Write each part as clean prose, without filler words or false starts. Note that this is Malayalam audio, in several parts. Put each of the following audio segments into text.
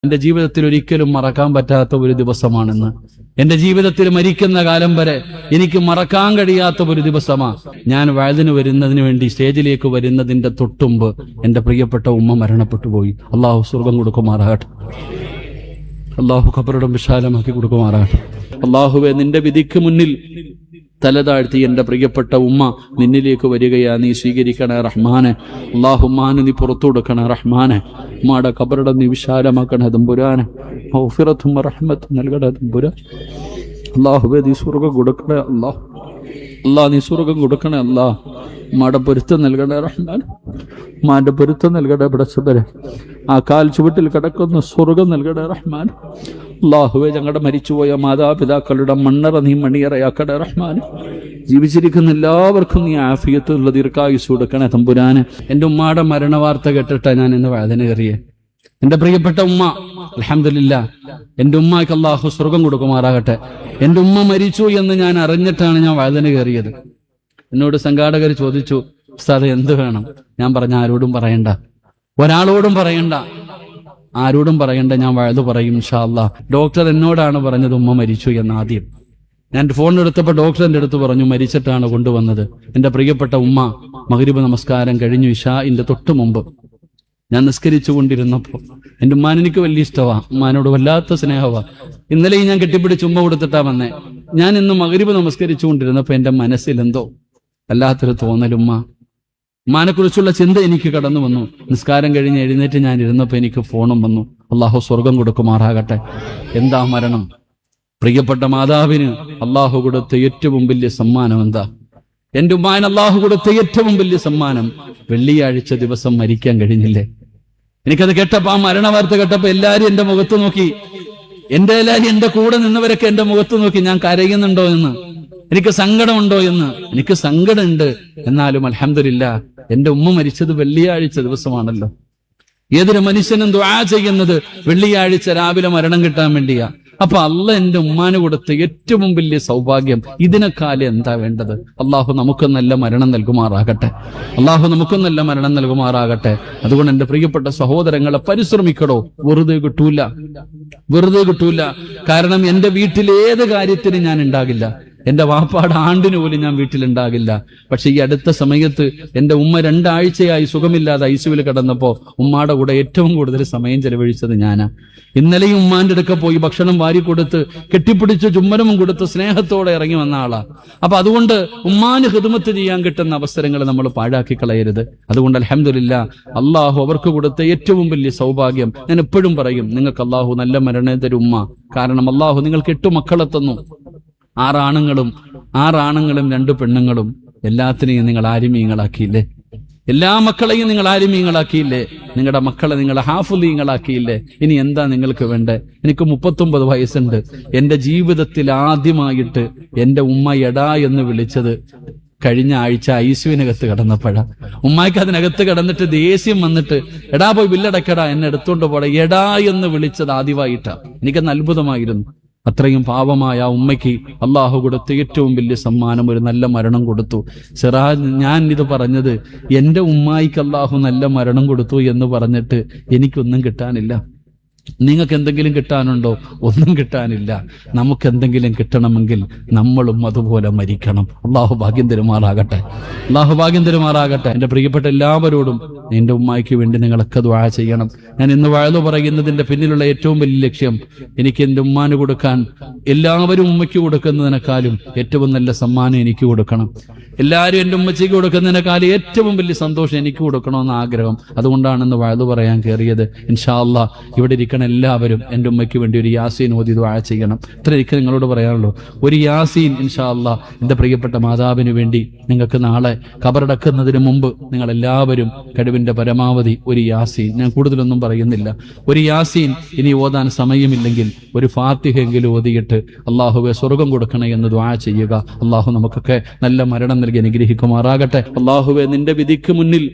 എന്റെ ജീവിതത്തിൽ ഒരിക്കലും മറക്കാൻ പറ്റാത്ത ഒരു ദിവസമാണെന്ന്. എന്റെ ജീവിതത്തിൽ മരിക്കുന്ന കാലം വരെ എനിക്ക് മറക്കാൻ കഴിയാത്ത ഒരു ദിവസമാണ്. ഞാൻ വഅദിന് വരുന്നതിന് വേണ്ടി സ്റ്റേജിലേക്ക് വരുന്നതിന്റെ തൊട്ടുമ്പ് എന്റെ പ്രിയപ്പെട്ട ഉമ്മ മരണപ്പെട്ടു പോയി. അള്ളാഹു സ്വർഗം കൊടുക്കുമാറാകട്ടെ. അള്ളാഹു ഖബറിടം വിശാലമാക്കി കൊടുക്കുമാറാകട്ടെ. അള്ളാഹുവെ, നിന്റെ വിധിക്ക് മുന്നിൽ തല താഴ്ത്തി എന്റെ പ്രിയപ്പെട്ട ഉമ്മ നിന്നിലേക്ക് വരികയാ, നീ സ്വീകരിക്കണേ റഹ്മാനെ. അള്ളാഹുമാന് നീ പുറത്തു കൊടുക്കണേ റഹ്മാനെ. ഉമ്മയുടെ ഖബറിടം നീ വിശാലമാക്കണേ തമ്പുരാനെ. മഗ്ഫിറത്തും റഹ്മത്തും നൽകണേ തമ്പുരാൻ. അള്ളാഹുവെ, നീ സ്വർഗം കൊടുക്കണേ അല്ലാഹ്. നീ സ്വർഗം കൊടുക്കണേ അല്ലാഹ്. ഉമ്മയുടെ പൊരുത്തം നൽകണേ റഹ്മാൻ. ഉമ്മാന്റെ പൊരുത്തം നൽകണേ പടച്ചവരെ. ആ കാൽ ചുവട്ടിൽ കിടക്കുന്ന സ്വർഗം നൽകണേ റഹ്മാൻ. അല്ലാഹുവേ, ഞങ്ങളുടെ മരിച്ചുപോയ മാതാപിതാക്കളുടെ മണ്ണറ നീ മണിയറയാക്കണേ റഹ്മാൻ. ജീവിച്ചിരിക്കുന്ന എല്ലാവർക്കും നീ ആഫിയത്തുള്ള ദീർഘായുസ് കൊടുക്കണേ തമ്പുരാന്. എന്റെ ഉമ്മയുടെ മരണവാർത്ത കേട്ടിട്ടാ ഞാൻ ഇന്ന് വേദന കയറിയേ. എന്റെ പ്രിയപ്പെട്ട ഉമ്മ, അൽഹംദുലില്ലാഹ്, എന്റെ ഉമ്മയ്ക്ക് അല്ലാഹു സ്വർഗം കൊടുക്കുമാറാകട്ടെ. എന്റെ ഉമ്മ മരിച്ചു എന്ന് ഞാൻ അറിഞ്ഞിട്ടാണ് ഞാൻ വേദന കയറിയത്. എന്നോട് സംഘാടകർ ചോദിച്ചു, ഉസ്താദ് എന്ത് വേണം? ഞാൻ പറഞ്ഞ ആരോടും പറയണ്ട, ഒരാളോടും പറയണ്ട, ആരോടും പറയണ്ട, ഞാൻ വഅദ് പറയും ഇൻഷാ അല്ലാഹ്. ഡോക്ടർ എന്നോടാണ് പറഞ്ഞത് ഉമ്മ മരിച്ചു എന്ന്. ആദ്യം ഞാൻ ഫോണിലെടുത്തപ്പോൾ ഡോക്ടർ എൻ്റെ അടുത്ത് പറഞ്ഞു മരിച്ചിട്ടാണ് കൊണ്ടുവന്നത്. എന്റെ പ്രിയപ്പെട്ട ഉമ്മ മഗ്രിബ് നമസ്കാരം കഴിഞ്ഞു ഇശാഇന്റെ തൊട്ട് മുമ്പ് ഞാൻ നിസ്കരിച്ചു കൊണ്ടിരുന്നപ്പോൾ എന്റെ ഉമ്മാൻ എനിക്ക് വലിയ ഇഷ്ടമാണ്, ഉമ്മാനോട് വല്ലാത്ത സ്നേഹമാണ്. ഇന്നലെയും ഞാൻ കെട്ടിപ്പിടിച്ച് ഉമ്മ കൊടുത്തിട്ടാ വന്നേ. ഞാൻ ഇന്ന് മഗ്രിബ് നമസ്കരിച്ചു കൊണ്ടിരുന്നപ്പോൾ എന്റെ മനസ്സിൽ എന്തോ വല്ലാത്തൊരു തോന്നലുമ്മ, ഉമ്മാനെ കുറിച്ചുള്ള ചിന്ത എനിക്ക് കടന്നു വന്നു. നിസ്കാരം കഴിഞ്ഞ് എഴുന്നേറ്റ് ഞാൻ ഇരുന്നപ്പോൾ എനിക്ക് ഫോണും വന്നു. അള്ളാഹു സ്വർഗം കൊടുക്കുമാറാകട്ടെ. എന്താ മരണം? പ്രിയപ്പെട്ട മാതാവിന് അള്ളാഹു കൊടുത്ത ഏറ്റവും വലിയ സമ്മാനം എന്താ? എന്റെ ഉമ്മാൻ അള്ളാഹു കൊടുത്ത ഏറ്റവും വലിയ സമ്മാനം വെള്ളിയാഴ്ച ദിവസം മരിക്കാൻ കഴിഞ്ഞില്ലേ. എനിക്കത് കേട്ടപ്പോ, ആ മരണവാർത്ത കേട്ടപ്പോ എല്ലാരും എന്റെ മുഖത്ത് നോക്കി. എല്ലാരും എന്റെ കൂടെ നിന്നവരൊക്കെ എന്റെ മുഖത്ത് നോക്കി, ഞാൻ കരയുന്നുണ്ടോ എന്ന്, എനിക്ക് സങ്കടമുണ്ടോ എന്ന്. എനിക്ക് സങ്കടമുണ്ട്, എന്നാലും അൽഹംദുലില്ലാഹ് എന്റെ ഉമ്മ മരിച്ചത് വെള്ളിയാഴ്ച ദിവസമാണല്ലോ. ഏതൊരു മനുഷ്യനും ദുആ ചെയ്യുന്നത് വെള്ളിയാഴ്ച രാവിലെ മരണം കിട്ടാൻ വേണ്ടിയാ. അപ്പൊ അള്ളാഹ് എന്റെ ഉമ്മാന് കൊടുത്ത ഏറ്റവും വലിയ സൗഭാഗ്യം. ഇതിനെക്കാലം എന്താ വേണ്ടത്? അള്ളാഹു നമുക്ക് നല്ല മരണം നൽകുമാറാകട്ടെ. അള്ളാഹു നമുക്ക് നല്ല മരണം നൽകുമാറാകട്ടെ. അതുകൊണ്ട് എന്റെ പ്രിയപ്പെട്ട സഹോദരങ്ങളെ, പരിശ്രമിക്കടോ. വെറുതെ കിട്ടൂല. കാരണം എന്റെ വീട്ടിൽ ഏത് കാര്യത്തിന് ഞാൻ ഉണ്ടാകില്ല. എന്റെ വാപ്പാട് ആണ്ടിന് പോലും ഞാൻ വീട്ടിലുണ്ടാകില്ല. പക്ഷെ ഈ അടുത്ത സമയത്ത് എന്റെ ഉമ്മ 2 ആഴ്ചയായി സുഖമില്ലാതെ ഐസിയുവിൽ കിടന്നപ്പോ ഉമ്മാടെ കൂടെ ഏറ്റവും കൂടുതൽ സമയം ചെലവഴിച്ചത് ഞാനാ. ഇന്നലെയും ഉമ്മാന്റെ അടുക്ക പോയി ഭക്ഷണം വാരി കൊടുത്ത് കെട്ടിപ്പിടിച്ച് ചുമ്മനവും കൊടുത്ത് സ്നേഹത്തോടെ ഇറങ്ങി വന്ന ആളാ. അപ്പൊ അതുകൊണ്ട് ഉമ്മാന് ഖിദ്മത്ത് ചെയ്യാൻ കിട്ടുന്ന അവസരങ്ങൾ നമ്മൾ പാഴാക്കി കളയരുത്. അതുകൊണ്ട് അൽഹംദുലില്ലാഹ് അള്ളാഹു അവർക്ക് കൊടുത്ത ഏറ്റവും വലിയ സൗഭാഗ്യം. ഞാൻ എപ്പോഴും പറയും, നിങ്ങൾക്ക് അള്ളാഹു നല്ല മരണം തരും ഉമ്മ. കാരണം അള്ളാഹു നിങ്ങൾക്ക് 8 മക്കളെ തന്നു. 6 ആണുങ്ങളും 2 പെണ്ണുങ്ങളും. എല്ലാത്തിനെയും നിങ്ങൾ ആലിമീങ്ങളാക്കിയില്ലേ? എല്ലാ മക്കളെയും നിങ്ങൾ ആലിമീങ്ങളാക്കിയില്ലേ? നിങ്ങളുടെ മക്കളെ നിങ്ങൾ ഹാഫിളീങ്ങളാക്കിയില്ലേ? ഇനി എന്താ നിങ്ങൾക്ക് വേണ്ടേ? എനിക്ക് 39 വയസ്സുണ്ട്. എന്റെ ജീവിതത്തിൽ ആദ്യമായിട്ട് എന്റെ ഉമ്മ എടാ എന്ന് വിളിച്ചത് കഴിഞ്ഞ ആഴ്ച ഐസിയുവിനകത്ത് കിടന്നപ്പോഴാ. ഉമ്മായ്ക്ക് അതിനകത്ത് കിടന്നിട്ട് ദേഷ്യം വന്നിട്ട്, എടാ പോയി ബില്ലടക്കടാ, എന്നെ എടുത്തോണ്ട് പോടാ, എടാ എന്ന് വിളിച്ചത് ആദ്യമായിട്ടാ. എനിക്കന്ന് അത്ഭുതമായിരുന്നു. അത്രയും പാവമായ ഉമ്മയ്ക്ക് അള്ളാഹു കൊടുത്ത ഏറ്റവും വലിയ സമ്മാനം ഒരു നല്ല മരണം കൊടുത്തു. സിറാജ്, ഞാൻ ഇത് പറഞ്ഞത് എന്റെ ഉമ്മായിക്ക് അള്ളാഹു നല്ല മരണം കൊടുത്തു എന്ന് പറഞ്ഞിട്ട് എനിക്കൊന്നും കിട്ടാനില്ല. നിങ്ങൾക്ക് എന്തെങ്കിലും കിട്ടാനുണ്ടോ? ഒന്നും കിട്ടാനില്ല. നമുക്ക് എന്തെങ്കിലും കിട്ടണമെങ്കിൽ നമ്മളും അതുപോലെ മരിക്കണം. അള്ളാഹു ഭാഗ്യം തരുമാറാകട്ടെ. എന്റെ പ്രിയപ്പെട്ട എല്ലാവരോടും എന്റെ ഉമ്മായിക്ക് വേണ്ടി നിങ്ങളൊക്കെ ദുആ ചെയ്യണം. ഞാൻ ഇന്ന് വഅദ് പറയുന്നതിന്റെ പിന്നിലുള്ള ഏറ്റവും വലിയ ലക്ഷ്യം, എനിക്ക് എന്റെ ഉമ്മാന് കൊടുക്കാൻ, എല്ലാവരും ഉമ്മയ്ക്ക് കൊടുക്കുന്നതിനേക്കാളും ഏറ്റവും നല്ല സമ്മാനം എനിക്ക് കൊടുക്കണം. എല്ലാവരും എന്റെ ഉമ്മച്ചിക്ക് കൊടുക്കുന്നതിനേക്കാളും ഏറ്റവും വലിയ സന്തോഷം എനിക്ക് കൊടുക്കണമെന്ന് ആഗ്രഹം. അതുകൊണ്ടാണ് ഇന്ന് വഅദ് പറയാൻ കയറിയത്. ഇൻഷാ അല്ലാഹ് ഇവിടെ ഇരിക്കണം എല്ലാവരും എന്റെ ഉമ്മയ്ക്ക് വേണ്ടി ഒരു യാസീൻ ഓതി ദുആ ചെയ്യണം. ഇത്ര എനിക്ക് നിങ്ങളോട് പറയാനുള്ളൂ. ഒരു യാസീൻ ഇൻഷാ അല്ലാഹ് എന്റെ പ്രിയപ്പെട്ട മാതാവിന് വേണ്ടി നിങ്ങൾക്ക് നാളെ ഖബറടക്കുന്നതിന് മുമ്പ് നിങ്ങൾ എല്ലാവരും കഴിവിന്റെ പരമാവധി ഒരു യാസീൻ, ഞാൻ കൂടുതലൊന്നും പറയുന്നില്ല, ഒരു യാസീൻ ഇനി ഓതാൻ സമയമില്ലെങ്കിൽ ഒരു ഫാത്തിഹയെങ്കിലും ഓതിയിട്ട് അള്ളാഹുവെ സ്വർഗം കൊടുക്കണേ എന്ന് ദുആ ചെയ്യുക. അള്ളാഹു നമുക്കൊക്കെ നല്ല മരണം നൽകി അനുഗ്രഹിക്കുമാറാകട്ടെ. അള്ളാഹുവെ, നിന്റെ വിധിക്ക് മുന്നിൽ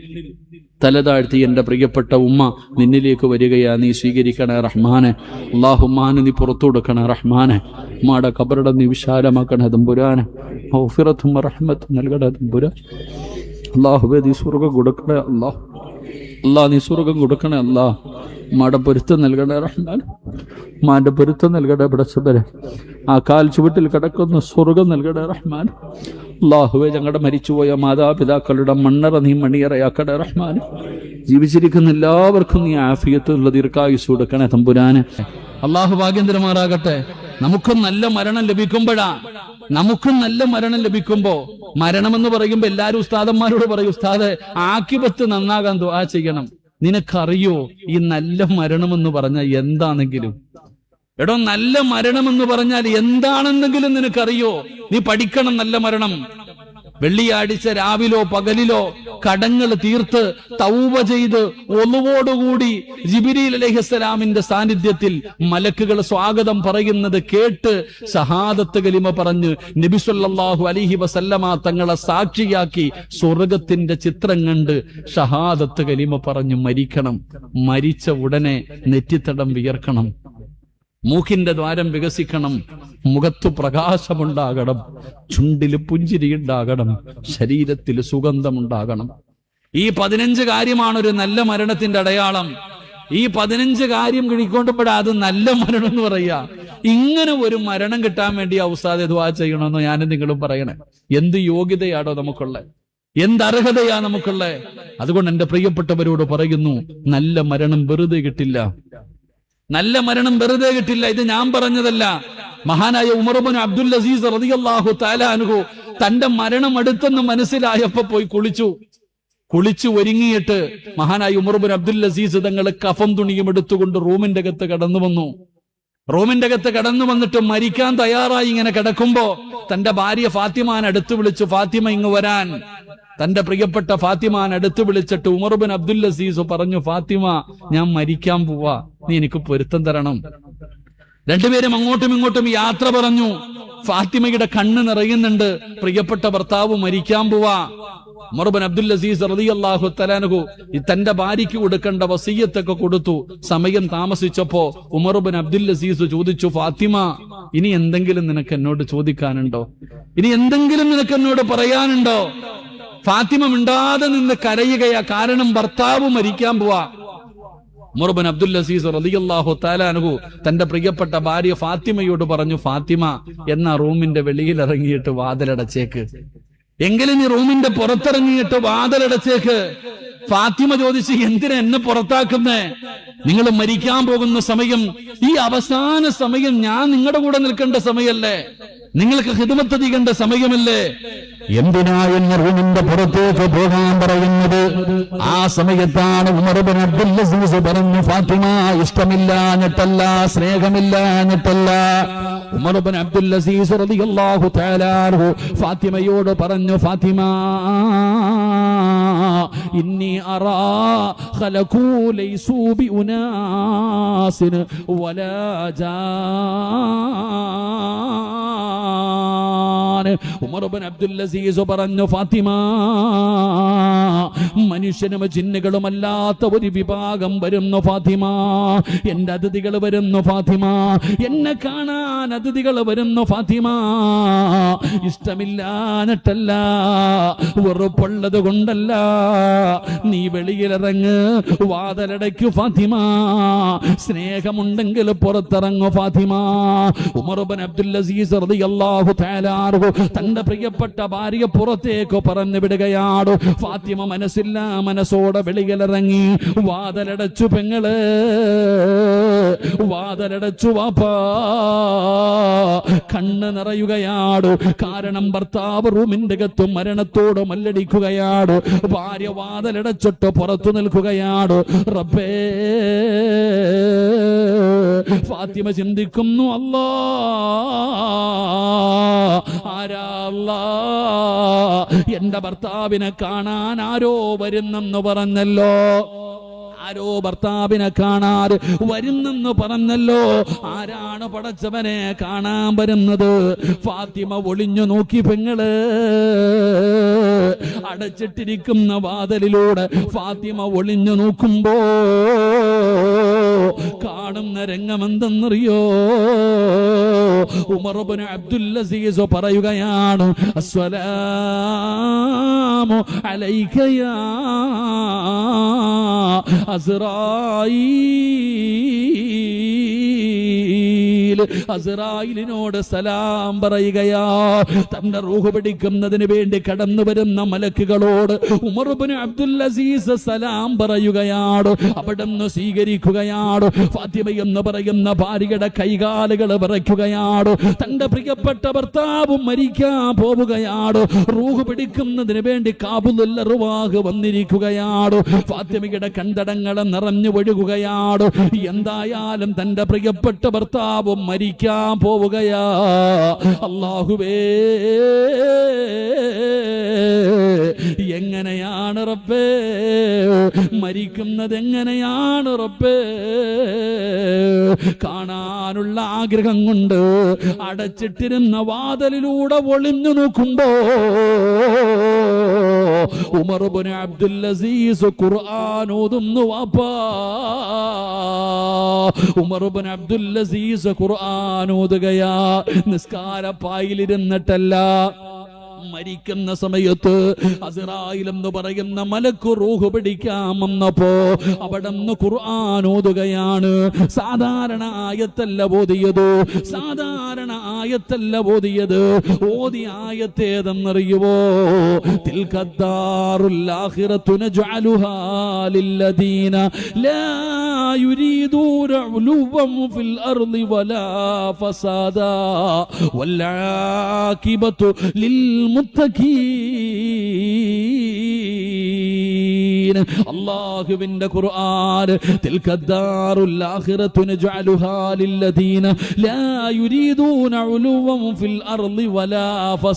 തല താഴ്ത്തി എന്റെ പ്രിയപ്പെട്ട ഉമ്മ നിന്നിലേക്ക് വരികയാ, നീ സ്വീകരിക്കണേ റഹ്മാനെ. അല്ലാഹുമ്മാന് നീ പുറത്തു കൊടുക്കണേ റഹ്മാനെ. ഉമ്മയുടെ ഖബറിടം നീ വിശാലമാക്കണേ തമ്പുരാനെ. മഗ്ഫിറത്തും റഹ്മത്തും നൽകണേ തമ്പുരാൻ. അല്ലാഹുവേ, നീ സ്വർഗ്ഗം കൊടുക്കണേ അല്ലാഹ്. നീ സ്വർഗ്ഗം കൊടുക്കണേ അല്ലാഹ്. ഉമ്മയുടെ പൊരുത്തം നൽകണേ റഹ്മാൻ, ഉമ്മാന്റെ പൊരുത്തം നൽകണേ പടച്ചവനെ. ആ കാൽ ചുവട്ടിൽ കിടക്കുന്ന സ്വർഗം നൽകണേ റഹ്മാൻ. അല്ലാഹുവേ, ഞങ്ങളുടെ മരിച്ചുപോയ മാതാപിതാക്കളുടെ മണ്ണറ നീ മണിയറയാക്കണേ റഹ്മാൻ. ജീവിച്ചിരിക്കുന്ന എല്ലാവർക്കും നീ ആഫിയത്തുള്ള ദീർഘായുസ് കൊടുക്കണേ തമ്പുരാന്. അള്ളാഹു ഭാഗ്യം തരുമാറാകട്ടെ. നമുക്കും നല്ല മരണം ലഭിക്കുമ്പോ മരണമെന്ന് പറയുമ്പോ എല്ലാരും ഉസ്താദന്മാരോട് പറയും, ഉസ്താദെ ആക്കിബത്ത് നന്നാകാൻ ദുആ ചെയ്യണം. നിനക്കറിയോ ഈ നല്ല മരണമെന്ന് പറഞ്ഞാൽ എന്താണെങ്കിലും? എടോ, നല്ല മരണമെന്ന് പറഞ്ഞാൽ എന്താണെന്നെങ്കിലും നിനക്കറിയോ? നീ പഠിക്കണം നല്ല മരണം. വെള്ളിയാഴ്ച രാവിലോ പകലിലോ കടങ്ങൾ തീർത്ത് തൗബ ചെയ്ത് ഒന്നുവോടുകൂടി ജിബ്രീൽ അലൈഹിസ്സലാമിന്റെ സാന്നിധ്യത്തിൽ മലക്കുകൾ സ്വാഗതം പറയുന്നത് കേട്ട് ഷഹാദത്ത് കലിമ പറഞ്ഞ് നബി സല്ലല്ലാഹു അലൈഹി വസല്ലമ തങ്ങളെ സാക്ഷിയാക്കി സ്വർഗത്തിന്റെ ചിത്രം കണ്ട് ഷഹാദത്ത് കലിമ പറഞ്ഞു മരിക്കണം. മരിച്ച ഉടനെ നെറ്റിത്തടം വിയർക്കണം, മൂക്കിന്റെ ദ്വാരം വികസിക്കണം, മുഖത്തു പ്രകാശമുണ്ടാകണം, ചുണ്ടില് പുഞ്ചിരിയുണ്ടാകണം, ശരീരത്തിൽ സുഗന്ധമുണ്ടാകണം. ഈ 15 കാര്യമാണ് ഒരു നല്ല മരണത്തിന്റെ അടയാളം. ഈ 15 കാര്യം കിഴിക്കൊണ്ടപ്പോഴാ അത് നല്ല മരണം എന്ന് പറയാ. ഇങ്ങനെ ഒരു മരണം കിട്ടാൻ വേണ്ടി ഉസ്താദ് ദുആ ചെയ്യണമെന്ന് ഞാനും നിങ്ങളും പറയണേ. എന്ത് യോഗ്യതയാണോ നമുക്കുള്ളത്, എന്തർഹതയാ നമുക്കുള്ളത്. അതുകൊണ്ട് എന്റെ പ്രിയപ്പെട്ടവരോട് പറയുന്നു, നല്ല മരണം വെറുതെ കിട്ടില്ല. നല്ല മരണം വെറുതെ കിട്ടില്ല. ഇത് ഞാൻ പറഞ്ഞതല്ല. മഹാനായ ഉമർ ഇബ്നു അബ്ദുൽ അസീസ് റളിയല്ലാഹു തആല അൻഹു തന്റെ മരണം അടുത്തെന്ന് മനസ്സിലായപ്പോ പോയി കുളിച്ചു ഒരുങ്ങിയിട്ട് മഹാനായ ഉമർ ഇബ്നു അബ്ദുൽ അസീസ് തങ്ങൾ കഫം തുണിയും എടുത്തുകൊണ്ട് റൂമിന്റെ അകത്ത് കടന്നു വന്നിട്ട് മരിക്കാൻ തയ്യാറായി ഇങ്ങനെ കിടക്കുമ്പോ തന്റെ ഭാര്യ ഫാത്തിമാൻ അടുത്ത് വിളിച്ചു, ഫാത്തിമ ഇങ്ങ് വരാൻ. തന്റെ പ്രിയപ്പെട്ട ഫാത്തിമാൻ അടുത്ത് വിളിച്ചിട്ട് ഉമർ ഇബ്നു അബ്ദുൽ അസീസ് പറഞ്ഞു, ഫാത്തിമ, ഞാൻ മരിക്കാൻ പോവാ, നീ എനിക്ക് പൊരുത്തം തരണം. രണ്ടുപേരും അങ്ങോട്ടും ഇങ്ങോട്ടും യാത്ര പറഞ്ഞു. ഫാത്തിമയുടെ കണ്ണ് നിറയുന്നുണ്ട്. പ്രിയപ്പെട്ട ഭർത്താവ് മരിക്കാൻ പോവാ. ഉമർ ഇബ്നു അബ്ദുൽ അസീസ് റളിയല്ലാഹു തആല അൻഹു തന്റെ ഭാര്യയ്ക്ക് കൊടുക്കേണ്ട വസിയ്യത്തൊക്കെ കൊടുത്തു. സമയം താമസിച്ചപ്പോ ഉമർ ഇബ്നു അബ്ദുൽ അസീസ് ചോദിച്ചു, ഫാത്തിമ, ഇനി എന്തെങ്കിലും നിനക്ക് എന്നോട് ചോദിക്കാനുണ്ടോ? ഇനി എന്തെങ്കിലും നിനക്ക് എന്നോട് പറയാനുണ്ടോ? ഫാത്തിമ മിണ്ടാതെ നിന്ന് കരയുകയാ. കാരണം ഭർത്താവ് മരിക്കാൻ പോവാ. ഉമർ ഇബ്നു അബ്ദുൽ അസീസ് റളിയല്ലാഹു തആല അൻഹു തന്റെ പ്രിയപ്പെട്ട ഭാര്യ ഫാത്തിമയോട് പറഞ്ഞു, ഫാത്തിമ, എന്നാ റൂമിന്റെ വെളിയിൽ ഇറങ്ങിയിട്ട് വാതിലടച്ചേക്ക്. എങ്കിലും നീ റൂമിന്റെ പുറത്തിറങ്ങിയിട്ട് വാതിലടച്ചേക്ക്. ഫാത്തിമ ചോദിച്ചു, എന്തിനാ എന്നെ പുറത്താക്കുന്നേ? നിങ്ങൾ മരിക്കാൻ പോകുന്ന സമയം, ഈ അവസാന സമയം ഞാൻ നിങ്ങളുടെ കൂടെ നിൽക്കേണ്ട സമയല്ലേ? നിങ്ങൾക്ക് ഖിദ്മത്ത് ചെയ്യേണ്ട സമയമല്ലേ? എന്തിനാ എന്നെ റൂമിന്റെ പുറത്തേക്ക് പോകാൻ പറയുന്നത്? ആ സമയത്താണ് ഉമർ ഇബ്നു അബ്ദുൽ അസീസ് പറഞ്ഞു, ഫാത്തിമ, ഇഷ്ടമില്ലാഞ്ഞിട്ടല്ല, സ്നേഹമില്ലാഞ്ഞിട്ടല്ല. ഉമർ ഇബ്നു അബ്ദുൽ അസീസ് റളിയല്ലാഹു തആല അൻഹു ഫാത്തിമയോട് പറഞ്ഞു, ഫാത്തിമ, ഇന്നി അറാ ഖലഖൂ ലൈസൂ ബി ഉനാസിൻ വലാ ജാൻ. ഉമർ ഇബ്നു അബ്ദുൽ അസീസ് പറഞ്ഞു, ഫാത്തിമ, മനുഷ്യനും ജിന്നുകളുമല്ലാത്ത ഒരു വിഭാഗം വരുന്നു ഫാത്തിമ. എന്റെ അതിഥികൾ വരുന്നു ഫാത്തിമ. എന്നെ കാണാൻ അതിഥികൾ വരുന്നു ഫാത്തിമ. ഇഷ്ടമില്ലാഞ്ഞിട്ടല്ല, വെറുപ്പുള്ളത് കൊണ്ടല്ല. നീ വെളിയിലിറങ്ങ്, വാതിലടയ്ക്കു ഫാത്തിമ. സ്നേഹമുണ്ടെങ്കിൽ പുറത്തിറങ്ങു ഫാത്തിമ. ഉമർ ഇബ്നു അബ്ദുൽ അസീസ് റളിയല്ലാഹു തആല അൻഹു തന്റെ പ്രിയപ്പെട്ട ഭാര്യ പുറത്തേക്ക് പറഞ്ഞു വിടുകയാണ്. ഫാത്തിമ മനസ്സോടെ വെളിയിലിറങ്ങി. വാതിലടച്ചു പെങ്ങള്, വാതിലടച്ചു വാപ്പാ. കണ്ണ് നിറയുകയാണ്. കാരണം ഭർത്താവ് റൂമിന്റെ അകത്ത് മരണത്തോട് മല്ലടിക്കുകയാണ്. ഭാര്യ വാതിലടച്ചിട്ട് പുറത്തു നിൽക്കുകയാണ്. റബ്ബേ, ഫാത്തിമ ചിന്തിക്കുന്നു, അല്ലാ, ആരാ അല്ലാ, എന്റെ ഭർത്താവിനെ കാണാൻ ആരോ വരുന്നെന്ന് പറഞ്ഞല്ലോ. ആരോ ഭർത്താവിനെ കാണാൻ വരുന്നെന്ന് പറഞ്ഞല്ലോ. ആരാണ് പടച്ചവനെ കാണാൻ വരുന്നത്? ഫാത്തിമ ഒളിഞ്ഞു നോക്കി പെങ്ങള്. അടച്ചിട്ടിരിക്കുന്ന വാതിലിലൂടെ ഫാത്തിമ ഒളിഞ്ഞു നോക്കുമ്പോ കാണും കാണുന്ന രംഗമെന്തെന്നറിയോ? ഉമർ ഇബ്നു അബ്ദുൽ അസീസ് പറയുകയാണ്, അസ്സലാമു അലൈക യാ അസ്റായീൽ. അസ്റായിലിനോട് സലാം പറയുകയാ. തന്റെ റൂഹ് പിടിക്കുന്നതിന് വേണ്ടി കടന്നു വരുന്ന മലക്കുകളോട് ഉമർ ഇബ്നു അബ്ദുൽ അസീസ് സലാം പറയുകയാണ്. അവിടുന്ന് സ്വീകരിക്കുകയാണ്. ഫാത്തിമ എന്ന് പറയുന്ന ഭാര്യയുടെ കൈകാലുകൾ വിറയ്ക്കുകയാണ്. തന്റെ പ്രിയപ്പെട്ട ഭർത്താവും മരിക്കാൻ പോവുകയാണ്. റൂഹ് പിടിക്കുന്നതിന് വേണ്ടി കാബുലുൽ അർവാഹ് വന്നിരിക്കുകയാണ്. ഫാത്തിമയുടെ കണ്ടടങ്ങൾ നിറഞ്ഞു ഒഴുകുകയാണ്. എന്തായാലും തന്റെ പ്രിയപ്പെട്ട ഭർത്താവും മരിക്കാൻ പോവുകയാ. അല്ലാഹുവേ, എങ്ങനെയാണ് റബ്ബേ മരിക്കുന്നത്? എങ്ങനെയാണ് റബ്ബേ? കാണാനുള്ള ആഗ്രഹം കൊണ്ട് അടച്ചിട്ടിരുന്ന വാതിലിലൂടെ ഒളിഞ്ഞു നോക്കുമ്പോ ഉമർ ഇബ്നു അബ്ദുൽ അസീസ് ഖുർആൻ ഓതുന്നു. വാപ്പാ, ഉമർ ഇബ്നു അബ്ദുൽ അസീസ് ഖുർആൻ ഓതുകയാ. നിസ്കാരപ്പായിലിരുന്നിട്ടല്ല, മരിക്കുന്ന സമയത്ത് അസ്റായിൽ എന്ന് പറയുന്ന മലക്ക് റൂഹ് പിടിക്കാൻ വന്നപ്പോ അവിടുന്ന് ഖുർആൻ ഓതുകയാണ്. സാധാരണ ആയത്തല്ല ഓതിയത്, സാധാരണ ആയത്തല്ല ഓതിയത്. ഓതിയ ആയത്തേതെന്നറിയുവോ? തിൽകദ്ദാറുൽ ആഖിറതു നജ്അലുഹാ ലില്ലദീന ലാ യുരീദൂന ഉലുവൻ ഫിൽ അർളി വലാ ഫസാദാ വൽ ആഖിബതു ലിൽ മുത്തഖീൻ. അല്ലാഹുവിന്റെ ഖുർആൻ, തിൽകദ്ദാറുൽ ആഖിറതു നജ്അലുഹാ ലില്ലദീന ലാ യുരീദൂന ഉലുവൻ ഫിൽ അർളി വലാ ഫസാദ